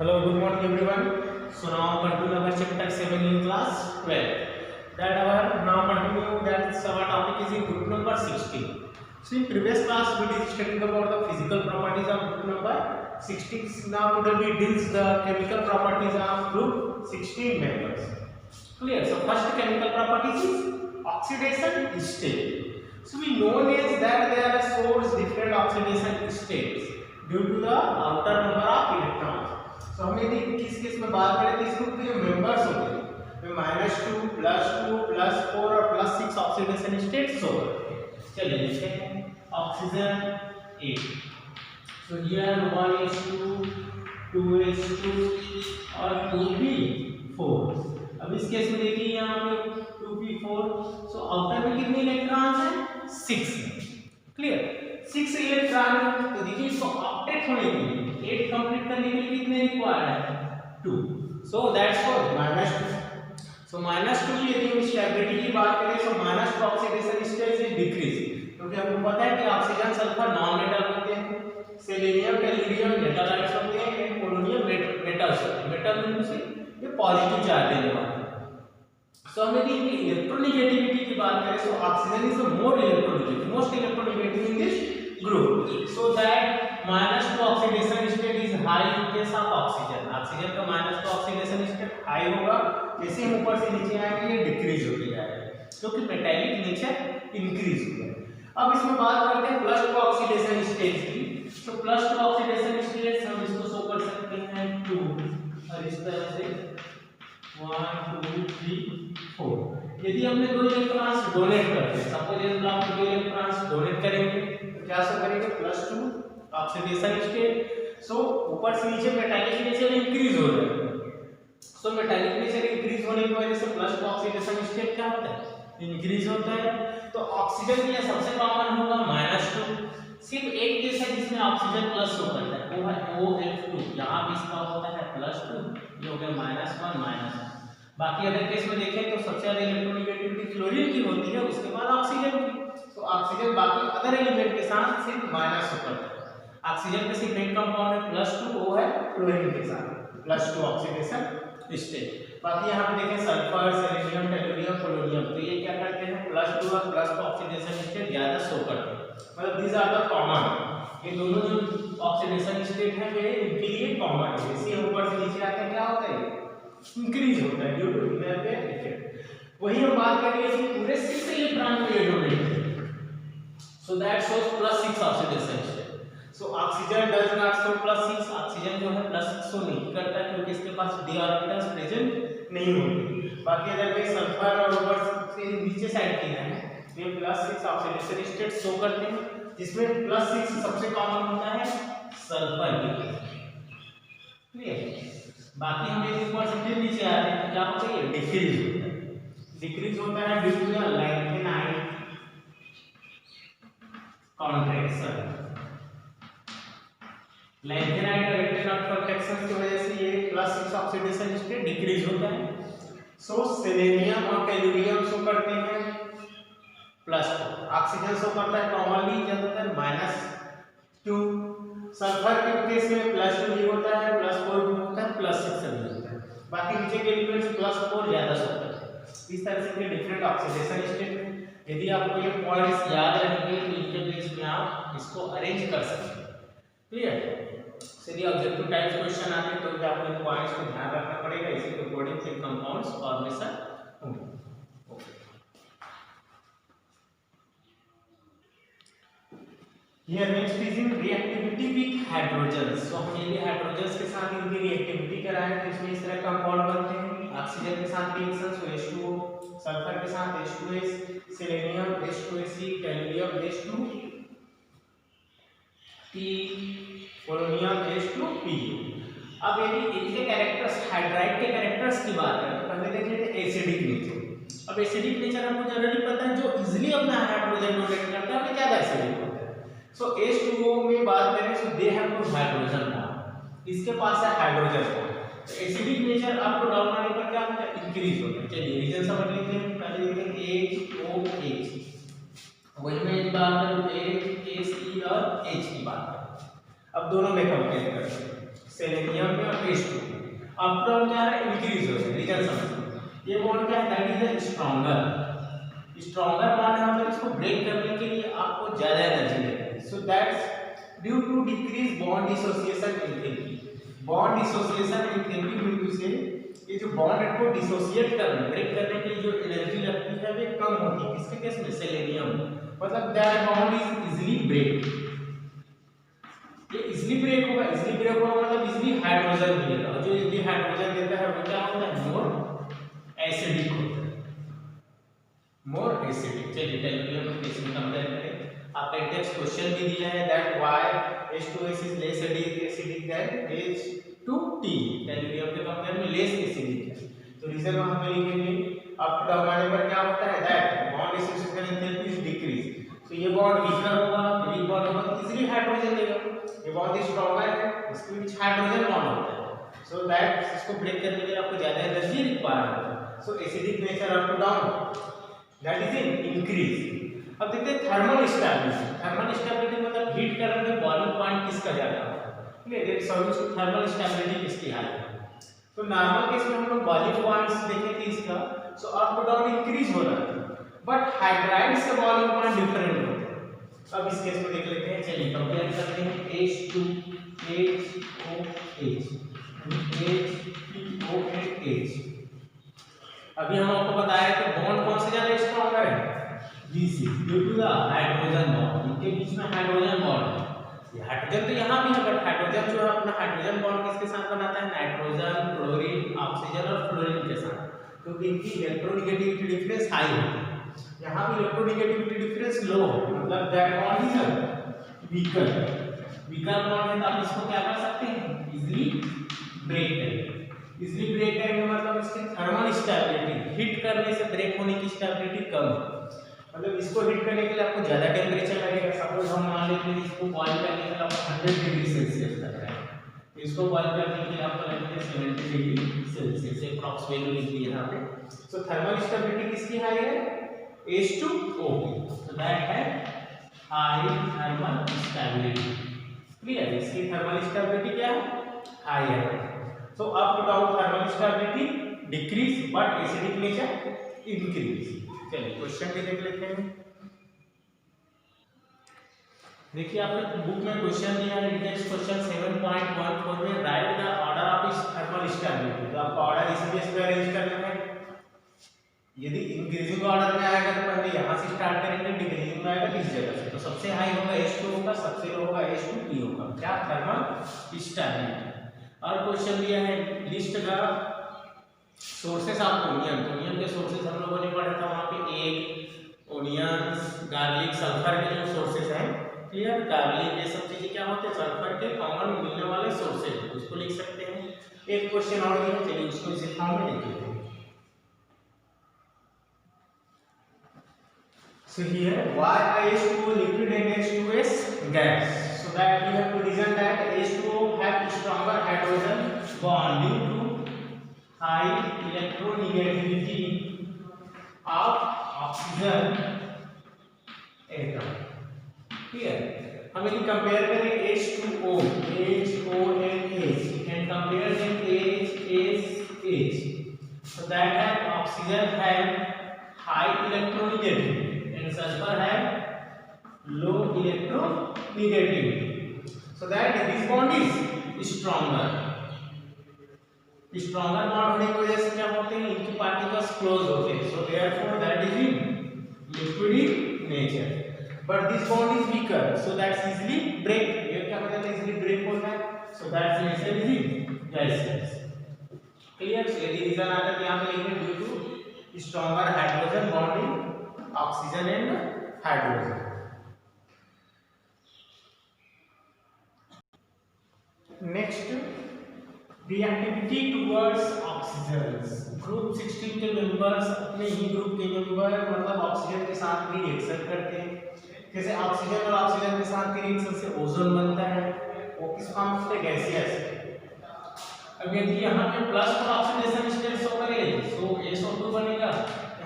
Hello, good morning everyone. So now continue our chapter 7 in class 12. That our now continue that our topic is in group number 16. So in previous class we did studying about the physical properties of group number 16. Now today we deals the chemical properties of group 16 members. Clear? So first chemical properties is oxidation state. So we know is that there are source different oxidation states due to the outer number of electrons. तो हम यदि किस case में बात करें तो इस group के जो मेंबर्स होते हैं वे -2 +2 +4 और +6 ऑक्सीडेशन स्टेट्स होते हैं। चलिए लिखते हैं oxygen 8। So here 1s2 2s2 और 2p4। अब इस केस में देखिए यहाँ पे 2p4। सो आउटर में कितने इलेक्ट्रॉन्स हैं 6। Clear 6 electron. तो देखिए इसको ऑक्टेट होने के लिए 8 कंप्लीट करने के लिए कितने रिक्वायर्ड है 2। So that's what -2। सो -2 की यदि हम स्टेबिलिटी की बात करें तो -2 ऑक्सीडेशन स्टेट इज डिक्रीज, क्योंकि हमको पता है कि ऑक्सीजन सल्फर नॉन मेटल होते हैं, सेलेनियम टेलुरियम मेटल आइड्स होते हैं, पोलोनियम मेटल्स होते हैं। मेटल मींस ये पॉजिटिव चार्ज देने वाले हैं। सो हम यदि इनकी इलेक्ट्रोनेगेटिविटी की बात करें तो oxygen is more electronegative, most electronegative in this group, so that -2 oxidation state is high in case of oxygen. Oxygen का -2 ऑक्सीडेशन स्टेट हाई होगा, जैसे हम ऊपर से नीचे आएंगे ये डिक्रीज होती जाएगा, क्योंकि मेटालिक नेचर इंक्रीज हो गया। अब इसमें बात करते हैं +2 ऑक्सीडेशन स्टेट की। तो +2 ऑक्सीडेशन स्टेट हम इसको शो कर सकते हैं 2 और इस तरह से 1 2 3 4। यदि हमने 2 इलेक्ट्रॉन्स डोनेट करते हैं, सपोज यदि आप 2 इलेक्ट्रॉन्स डोनेट करेंगे तो क्या शो करेंगे +2 ऑक्सीडेशन स्टेट। सो ऊपर से नीचे मेटालिक नेचर इंक्रीज हो रहा है। सो मेटालिक नेचर इंक्रीज होने की वजह से +2 ऑक्सीडेशन स्टेट क्या होता है इंक्रीज होता है। तो ऑक्सीजन के लिए सबसे कॉमन होगा -2। सिर्फ एक केस है जिसमें ऑक्सीजन प्लस शो करता है, वो है OH2। यहां भी इसका होता है +2, ये हो गया -1 -1। बाकी अदर केस में देखें तो सबसे ज्यादा इलेक्ट्रोनेगेटिविटी क्लोरीन की होती है, उसके बाद ऑक्सीजन की। तो ऑक्सीजन बाकी अदर एलिमेंट के साथ सिर्फ माइनस होता है। ऑक्सीजन का सिर्फ एक कंपाउंड है +2, वो है क्लोरीन के साथ +2 ऑक्सीडेशन स्टेट। बाकी यहाँ पे देखें सल्फर सेलेनियम टेलुरियम पोलोनियम, तो ये क्या करते हैं +2 और +2 ऑक्सीडेशन स्टेट ज्यादा शो करते हैं, मतलब दीज आर द कॉमन। ये दोनों जो ऑक्सीडेशन स्टेट है वे इनके लिए कॉमन है। इसी ऊपर से नीचे आते हैं क्या होता है इंक्रीज होता है ड्यू टू इनर इफेक्ट। वही हम बात करेंगे कि पूरे 6 इलेक्ट्रॉन को ये डोनेट करते हैं, so that shows +6 oxidation state. So oxygen does not show +6। Oxygen जो है +6 शो नहीं करता क्योंकि इसके पास d ऑर्बिटल्स प्रेजेंट नहीं होते। बाकी अगर वे सल्फर और ऊपर से नीचे साइड के हैं ये +6 ऑक्सीडेशन स्टेट शो करते हैं, जिसमें +6 सबसे कॉमन होता है सल्फर के। क्लियर? बाकी हम एक ऊपर से फिर नीचे आते हैं क्या होता है ये डिक्रीज होता है। डिक्रीज होता है due to the lanthanide contraction. Lanthanide और रेक्टेनॉइड कॉन्ट्रैक्शन की वजह से ये +6 ऑक्सीडेशन स्टेट डिक्रीज होता है। सो सेलेनियम और टेलुरियम शो करते हैं +4। ऑक्सीजन शो करता है कॉमनली ज्यादातर -2। सल्फर के केस में +2 भी होता है, +4 भी होता है, +6 भी होता है। बाकी नीचे के एलिमेंट्स +4 ज्यादा शो करते हैं। इस तरह से डिफरेंट ऑक्सीडेशन स्टेट में यदि आपको ये पॉइंट्स याद रहेंगे तो इनके बेस में आप इसको अरेंज कर सकते हैं। क्लियर? यदि ऑब्जेक्टिव टाइप क्वेश्चन आते हैं तो भी आपको इन पॉइंट्स को ध्यान रखना पड़ेगा, इसी के अकॉर्डिंग फिर कंपाउंड्स फॉर्मेशन होंगे। Here next is in reactivity with hydrogens. So हम यदि हाइड्रोजन्स के साथ इनकी रिएक्टिविटी कराएं तो इसमें इस तरह कंपाउंड बनते हैं। ऑक्सीजन के साथ रिएक्शन H2O, सल्फर के साथ H2S, selenium H2SC, tellurium H2P, polonium H2P। अब यदि इनके कैरेक्टर्स हाइड्राइड के कैरेक्टर्स की बात करें तो पहले देख लेते हैं एसिडिक नेचर। अब एसिडिक नेचर हमको जनरली पता है, जो इजीली अपना हाइड्रोजन डोनेट करता है वो ज्यादा एसिडिक होता है। सो H2O में बात करें तो they have two hydrogen bond, इसके पास है हाइड्रोजन बॉन्ड। तो एसिडिक नेचर आपको डाउन आने पर क्या होता है इंक्रीज होता है। चलिए रीजन समझ लेते हैं। पहले देखते हैं HOH, वही में बात करूं H, C और H की बात करें। अब दोनों में कंपेयर करते हैं। सेलेनियम में और H2 अप डाउन क्या है इंक्रीज हो रहा है रीजन समझो ये बॉन्ड क्या है दैट इज स्ट्रॉन्गर बॉन्ड है मतलब इसको ब्रेक करने के लिए आपको ज्यादा एनर्जी लगेगी so that's due to decrease bond dissociation enthalpy bond dissociation enthalpy mean to से ये जो बॉन्ड को डिसोसिएट करने ब्रेक करने के लिए जो एनर्जी लगती है वो कम होती है किसके केस में सेलेनियम मतलब that bond is easily break ये इजीली ब्रेक होगा मतलब इजीली हाइड्रोजन मिलेगा और जो इजीली हाइड्रोजन देता है वो क्या होता है मोर एसिडिक होता है मोर एसिडिक चलिए टेलुरियम में इसमें कंपेयर करें आपका इंडेक्स क्वेश्चन भी दिया है that why H2S is less acidic then H2T tellurium के कंपेयर में लेस एसिडिक है तो रीजन वहां पे लिखेंगे अप डाउन आने पर क्या होता है that bond dissociation enthalpy is decrease तो ये बॉन्ड वीकर होगा वीक बॉन्ड होगा तो इजीली हाइड्रोजन देगा ये बॉन्ड स्ट्रॉन्गर है इसके बीच हाइड्रोजन बॉन्ड होता है सो दैट इसको ब्रेक करने के लिए आपको ज्यादा एनर्जी रिक्वायर्ड है so acidic nature up to down that is in increase अब देखते हैं थर्मल स्टेबिलिटी मतलब हीट करने पे बॉइलिंग पॉइंट किसका ज्यादा होता है clear their solution thermal stability किसकी हाई है तो नॉर्मल केस में हम लोग बॉइलिंग पॉइंट्स देखे थे इसका सो अप टू डाउन इंक्रीज हो रहा है बट हाइड्राइड्स का बॉइलिंग पॉइंट डिफरेंट होता है अब इस केस में देख लेते हैं चलिए कंपेयर करते हैं H2H अभी हम आपको बताया कि बॉन्ड कौन से ज्यादा स्ट्रॉन्गर है Bc due to the hydrogen bond इनके बीच में हाइड्रोजन बॉन्ड है ये हाइड्रोजन तो यहाँ भी है बट हाइड्रोजन जो है अपना हाइड्रोजन बॉन्ड किसके साथ बनाता है नाइट्रोजन क्लोरीन ऑक्सीजन और फ्लोरीन के साथ क्योंकि इनकी इलेक्ट्रोनेगेटिविटी डिफरेंस हाई होती है यहाँ भी इलेक्ट्रोनेगेटिविटी डिफरेंस लो है मतलब that bond is weaker bond है तो आप इसको क्या कर सकते हैं इजीली ब्रेक करेंगे मतलब इसकी थर्मल स्टेबिलिटी हीट करने से ब्रेक होने की स्टेबिलिटी कम है मतलब इसको हीट करने के लिए आपको ज्यादा टेंपरेचर लगेगा सपोज हम मान लेते हैं इसको बॉईल करने के लिए आपको 100 डिग्री सेल्सियस लग रहा है इसको बॉईल करने के लिए आपको लगेगा 70 डिग्री सेल्सियस अप्रॉक्स वैल्यू लिखी है यहाँ पे सो थर्मल स्टेबिलिटी किसकी हाई है H2O so that है high thermal stability क्लियर इसकी थर्मल स्टेबिलिटी क्या है हाई है so up to down thermal stability decrease but acidic nature increase चलिए क्वेश्चन भी देख लेते हैं देखिए आपने बुक में क्वेश्चन दिया है इंडेक्स क्वेश्चन 7.14 में राइट द ऑर्डर ऑफ इस थर्मल स्टेबिलिटी तो आपको ऑर्डर इसी बेस पे अरेंज करना है यदि इंक्रीजिंग ऑर्डर में आएगा तो पहले यहाँ से स्टार्ट करेंगे डिक्रीजिंग में आएगा इस जगह से तो सबसे हाई होगा H2 होगा सबसे लो होगा H2P होगा क्या थर्मल स्टेबिलिटी और क्वेश्चन दिया है list the sources of onion के सोर्सेस हम लोगों ने पढ़ा था वहाँ पे एक ओनियंस गार्लिक सल्फर के जो सोर्सेस हैं क्लियर गार्लिक ये सब चीजें क्या होते हैं सल्फर के कॉमन मिलने वाले सोर्सेस उसको लिख सकते हैं एक क्वेश्चन और दिया चलिए उसको इसी फॉर्म में लिख लेते हैं So here why H2O liquid and H2S gas. So that we have to reason that H2O have stronger hydrogen bond due to high electronegativity of oxygen atom. Clear? हम यदि कंपेयर करें H2O, HONH and compare them H. So that have oxygen have high electronegativity. And sulfur have low electronegativity so that this bond is stronger bond होने की वजह से क्या होते हैं इनकी पार्टिकल्स क्लोज होते हैं so therefore that is in liquid in nature but this bond is weaker so that's easily break ये क्या होता है easily break होता है so that's nature is in gaseous clear so यदि रीजन आता है यहाँ पे लिखेंगे due to stronger hydrogen bonding oxygen and hydrogen next reactivity towards oxygens group 16 के मेंबर्स अपने ही ग्रुप के मेंबर मतलब ऑक्सीजन के साथ रिएक्शन करते हैं जैसे ऑक्सीजन और ऑक्सीजन के साथ के रिएक्शन से ओजोन बनता है वो किस फॉर्म से गैसियस अब यदि यहाँ पे प्लस पर ऑक्सीडेशन स्टेट शो करे तो SO2 बनेगा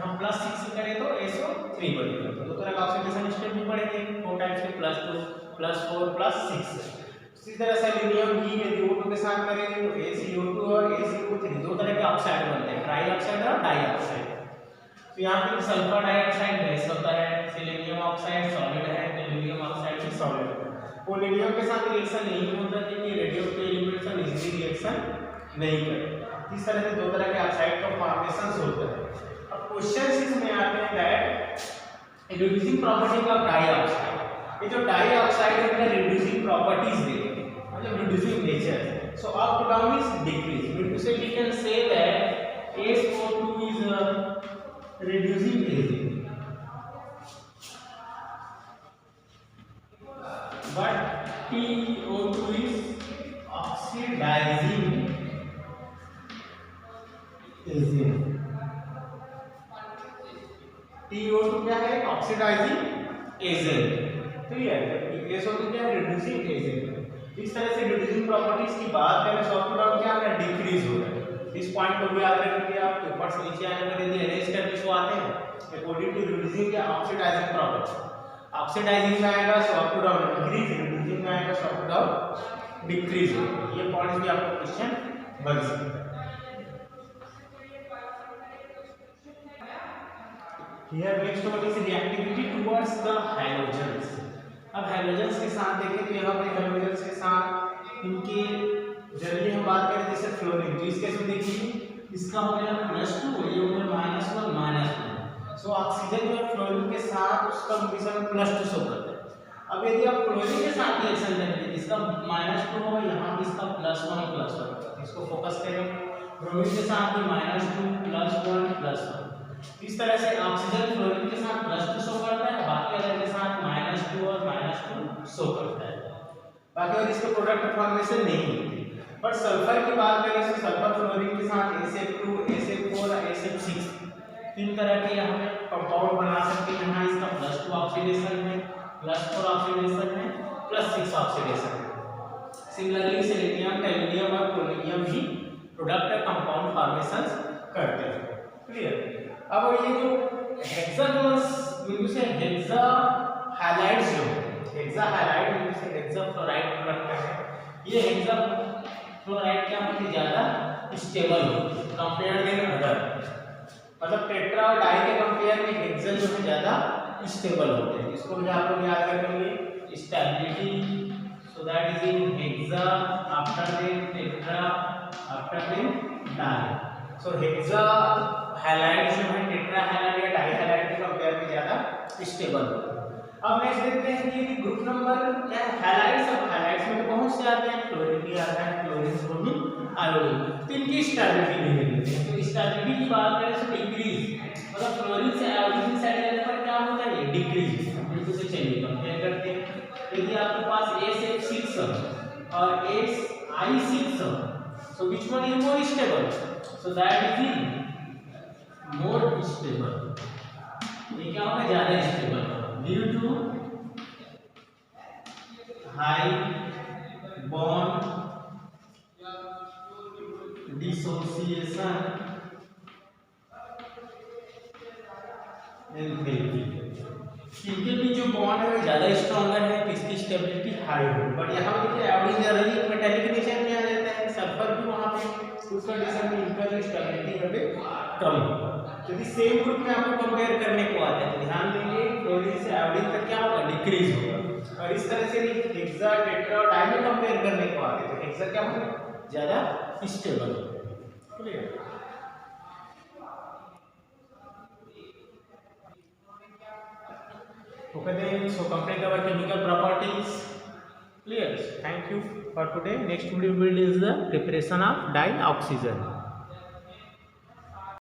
हम +6 करें तो SO3 बनेगा तो दो तरह का ऑक्सीडेशन स्टेट भी पढ़ेंगे 4 टाइम्स के +2 +4 +6 इसी तरह सेलेनियम ही यदि O2 के साथ करेंगे तो ACO2 और ACO3 दो तरह के ऑक्साइड बनते हैं, ट्राई ऑक्साइड और डाई ऑक्साइड। तो यहाँ पे सल्फर डाइऑक्साइड बेस होता है, सेलेनियम ऑक्साइड सॉलिड है, गैलियम ऑक्साइड भी सॉलिड है। पोलेनियम के साथ रिएक्शन नहीं होता क्योंकि रेडियोएक्टिव एलिमेंट्स और इजीली रिएक्शन नहीं करते। इस तरह से दो तरह के ऑक्साइड का फॉर्मेशन होता है। अब क्वेश्चन इसमें आते हैं that reducing property of dioxide. ये जो डाइऑक्साइड है इनका रिड्यूसिंग प्रॉपर्टीज देते हैं, मतलब reducing nature. So up to down is decrease, so we can say that SO2 is reducing agent, but TO2 is oxidizing agent। TO2 क्या है? Oxidising agent, clear. SO2 क्या है? Reducing agent. इस तरह से रिड्यूसिंग प्रॉपर्टीज की बात करें तो अप टू डाउन क्या है? डिक्रीज हो रहा है। इस पॉइंट को भी याद रखेंगे आप, ऊपर से नीचे आने पर यदि अरेंज करके इसको आते हैं अकॉर्डिंग टू रिड्यूसिंग या ऑक्सीडाइजिंग प्रॉपर्टी। ऑक्सीडाइजिंग में आएगा so up to down increase, reducing में आएगा so up to down decrease. ये पॉइंट्स भी आपको क्वेश्चन बन सकता है। Here next one is reactivity towards the halogens। अब हैलोजेंस के साथ देखें तो यहाँ पे हैलोजेंस के साथ इनके जरिए हम बात करें जैसे फ्लोरीन, तो इस केस में देखिए इसका हो गया +2, ये हो गया -1 -1। सो ऑक्सीजन जो है फ्लोरीन के साथ उसका कंडीशन +2 शो करता है। अब यदि आप क्लोरीन के साथ रिएक्शन करेंगे इसका -2 होगा, यहाँ पे इसका +1 इसको फोकस करें। ब्रोमीन के साथ भी -2 +1 इस तरह से ऑक्सीजन फ्लोरीन के साथ +2 शो करता है, बाकी अदर के साथ -2 और -2 शो करता है। बाकी और इसका प्रोडक्ट फॉर्मेशन नहीं होती। बट सल्फर की बात करें तो सल्फर फ्लोरीन के साथ SF2, SF4 और SF6 तीन तरह के हम कंपाउंड बना सकते हैं। यहाँ इसका +2 ऑक्सीडेशन है, +4 ऑक्सीडेशन है, +6 ऑक्सीडेशन है। सिमिलरली सेलेनियम, गैलियम और पोलेनियम भी प्रोडक्ट कंपाउंड फॉर्मेशन करते हैं, क्लियर। अब ये जो हेक्सागोनस बिंदु से हेक्सा हैलाइड्स जो हेक्सा हैलाइड बिंदु से हेक्सा फ्लोराइड प्रोडक्ट है, ये हेक्सा फ्लोराइड क्या होती है? ज्यादा स्टेबल होती है कंपेयर देन अदर, मतलब टेट्रा और डाई के कंपेयर में हेक्सा जो है ज्यादा स्टेबल होते हैं। इसको भी आप लोग याद रखेंगे, stability, so that is in hexa after then tetra after then di. So hexa halide जो है टेट्रा हैलाइड या डाई हैलाइड के कंपेयर में ज्यादा स्टेबल होता है। अब नेक्स्ट देखते हैं कि ग्रुप नंबर क्या है? हैलाइड्स। अब हैलाइड्स में तो बहुत से आते हैं, क्लोरीन भी आता है, क्लोरीन, ब्रोमीन, आयोडीन, तो इनकी स्टेबिलिटी नहीं मिलती है। तो स्टेबिलिटी की बात करें तो डिक्रीज, मतलब क्लोरीन से आयोडीन साइड जाने पर क्या होता है? ये डिक्रीज। बिल्कुल से चलिए कंपेयर करते हैं। यदि आपके पास SF6 और SI6, so which one is more stable? So that is in more stable। ये क्या होगा? ज्यादा stable due to high bond dissociation enthalpy. इनके भी जो बॉन्ड है ज्यादा स्ट्रॉन्गर है, किसकी स्टेबिलिटी हाई हो। बट यहाँ पे देखिए आयोडीन ज्यादा मेटालिक नेचर में आ जाता है, सल्फर भी वहाँ पे उस कंडीशन में इनका जो स्टेबिलिटी है कम होगा। यदि सेम ग्रुप में आपको कंपेयर करने को आता है तो ध्यान देंगे क्लोरीन से आयोडीन तक क्या होगा? डिक्रीज होगा। और इस तरह से हेक्सा, टेट्रा और डाई में कंपेयर करने को आते हैं तो हेक्सा क्या होगा? ज्यादा स्टेबल होगा, clear. Okay then, so complete our chemical properties, clear. Thank you for today. Next video is the preparation of dioxygen.